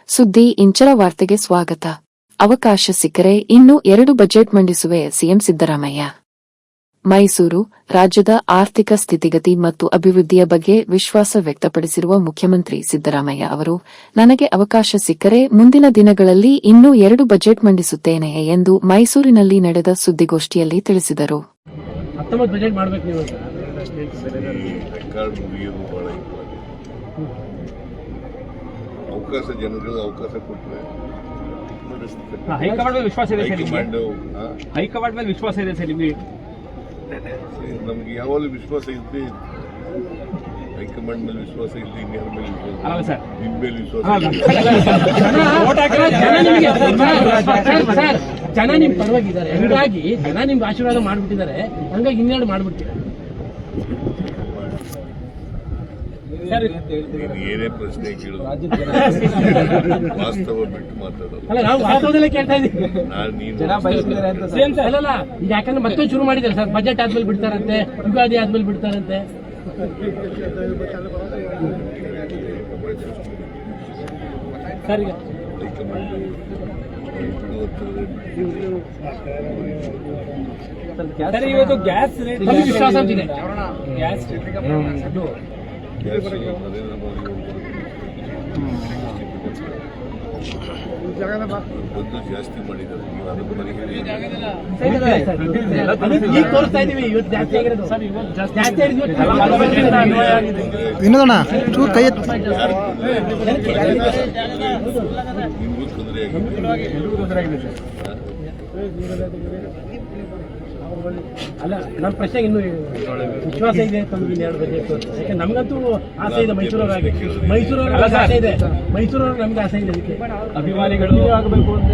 ಸುದ್ದಿ ಇಂಚರ ವಾರ್ತೆಗೆ ಸ್ವಾಗತ. ಅವಕಾಶ ಸಿಕ್ಕರೆ ಇನ್ನೂ 2 ಬಜೆಟ್ ಮಂಡಿಸುವೆ ಸಿಎಂ ಸಿದ್ದರಾಮಯ್ಯ. ಮೈಸೂರು: ರಾಜ್ಯದ ಆರ್ಥಿಕ ಸ್ಥಿತಿಗತಿ ಮತ್ತು ಅಭಿವೃದ್ಧಿಯ ಬಗ್ಗೆ ವಿಶ್ವಾಸ ವ್ಯಕ್ತಪಡಿಸಿರುವ ಮುಖ್ಯಮಂತ್ರಿ ಸಿದ್ದರಾಮಯ್ಯ ಅವರು, ನನಗೆ ಅವಕಾಶ ಸಿಕ್ಕರೆ ಮುಂದಿನ ದಿನಗಳಲ್ಲಿ ಇನ್ನೂ 2 ಬಜೆಟ್ ಮಂಡಿಸುತ್ತೇನೆ ಎಂದು ಮೈಸೂರಿನಲ್ಲಿ ನಡೆದ ಸುದ್ದಿಗೋಷ್ಠಿಯಲ್ಲಿ ತಿಳಿಸಿದರು. ಅವಕಾಶ ಜನಗಳಿಗೆ ಅವಕಾಶ ಕೊಟ್ಟರೆ ಹೈಕಮಾಂಡ್ ಮೇಲೆ ವಿಶ್ವಾಸ ಇದೆ ಸರ್. ಹೈಕಮಾಂಡ್ ಮೇಲೆ ವಿಶ್ವಾಸ ಇದೆ ಸರ್ ನಿಮಗೆ? ನಮ್ಗೆ ಯಾವಾಗಲೂ ವಿಶ್ವಾಸ ಇದ್ದೇ ಹೈಕಮಾಂಡ್ ಮೇಲೆ ವಿಶ್ವಾಸ ಇದ್ದು ಇನ್ಯಾರ ಮೇಲೆ ವಿಶ್ವಾಸ? ನಿಮ್ಮ ಮೇಲೆ ವಿಶ್ವಾಸ. ಜನ ನಿಮ್ ಪರವಾಗಿದ್ದಾರೆ, ಹಂಗಾಗಿ ಜನ ನಿಮ್ಗೆ ಆಶೀರ್ವಾದ ಮಾಡ್ಬಿಟ್ಟಿದ್ದಾರೆ, ಹಂಗಾಗಿ ಇನ್ನೆರಡು ಮಾಡ್ಬಿಡ್ತೀರ. ಏನೇ ಪ್ರಶ್ನೆ ಕೇಳೋದು ವಾಸ್ತವ ಬಿಟ್ಟು ಮಾತಾಡೋದು. ಅಲ್ಲ, ನಾವು ವಾಸ್ತವದಲ್ಲೇ ಕೇಳ್ತಾ ಇದ್ದೀವಿ. ಅಲ್ಲ, ಈಗ ಯಾಕಂದ್ರೆ ಮತ್ತೊಂದು ಶುರು ಮಾಡಿದ್ದಾರೆ ಸರ್, ಬಜೆಟ್ ಆದ್ಮೇಲೆ ಬಿಡ್ತಾರಂತೆ, ಯುಗಾದಿ ಆದ್ಮೇಲೆ ಬಿಡ್ತಾರಂತೆ. ಸರ್ ಈಗ ಇವತ್ತು ಗ್ಯಾಸ್ ರೇಟ್ ವಿಶ್ವಾಸ ಅಂತಿದೆ. ಗ್ಯಾಸ್ ನರೇಂದ್ರ ಮೋದಿ ಬಂದು ಜಾಸ್ತಿ ಮಾಡಿದ್ದಾರೆ. ನೀವು ಅದನ್ನು ಪರಿಹರಿ ಈಗ ತೋರಿಸ್ತಾ ಇದೀವಿ. ಇವತ್ತು ಜಾಸ್ತಿ ಆಗಿರೋದು ವಿನೋದಣ್ಣ ಚೂರು ಕೈ ಎತ್ತು. ನಿಮಗೂ ತೊಂದರೆ ಆಗಿದೆ. ಅಲ್ಲ, ನಮ್ಮ ಪ್ರಶ್ನೆಗೆ ಇನ್ನೂ ವಿಶ್ವಾಸ ಇದೆ ತಮಗೆ ಇನ್ನೆರಡು ಬಜೆಟ್. ಯಾಕಂದ್ರೆ ನಮಗಂತೂ ಆಸೆ ಇದೆ, ಮೈಸೂರವರಾಗಿ ಆಸೆ ಇದೆ, ಮೈಸೂರವ್ರಿಗೆ ನಮ್ಗೆ ಆಸೆ ಇದೆ. ಅದಕ್ಕೆ ಅಭಿಮಾನಿಗಳು ಆಗಬೇಕು ಅಂತ